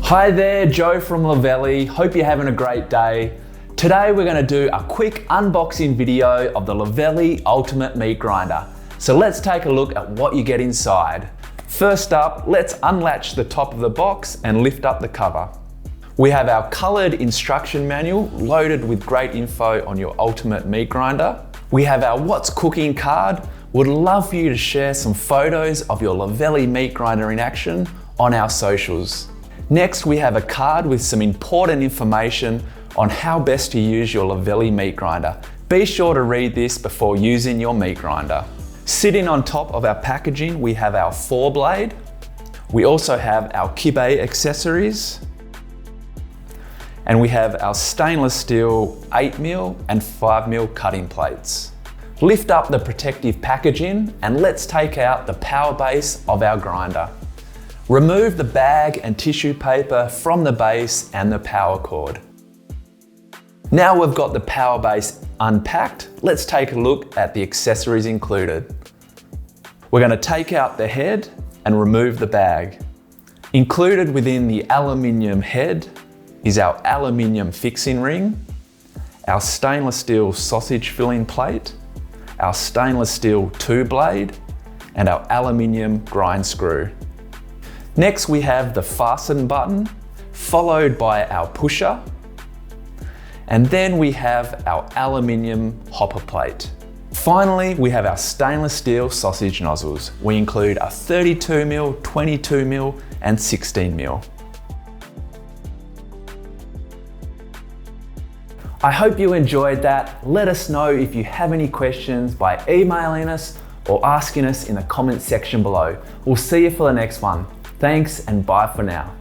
Hi there, Joe from Luvele. Hope you're having a great day. Today we're going to do a quick unboxing video of the Luvele Ultimate Meat Grinder. So let's take a look at what you get inside. First up, let's unlatch the top of the box and lift up the cover. We have our coloured instruction manual loaded with great info on your Ultimate Meat Grinder. We have our What's Cooking card. Would love for you to share some photos of your Luvele Meat Grinder in action on our socials. Next, we have a card with some important information on how best to use your Luvele Meat Grinder. Be sure to read this before using your meat grinder. Sitting on top of our packaging, we have our 4-blade. We also have our kibe accessories. And we have our stainless steel 8mm and 5mm cutting plates. Lift up the protective packaging and let's take out the power base of our grinder. Remove the bag and tissue paper from the base and the power cord. Now we've got the power base unpacked, let's take a look at the accessories included. We're going to take out the head and remove the bag. Included within the aluminium head is our aluminium fixing ring, our stainless steel sausage filling plate, our stainless steel 2-blade, and our aluminium grind screw. Next we have the fasten button, followed by our pusher, and then we have our aluminium hopper plate. Finally, we have our stainless steel sausage nozzles. We include a 32mm, 22mm, and 16mm. I hope you enjoyed that. Let us know if you have any questions by emailing us or asking us in the comments section below. We'll see you for the next one. Thanks and bye for now.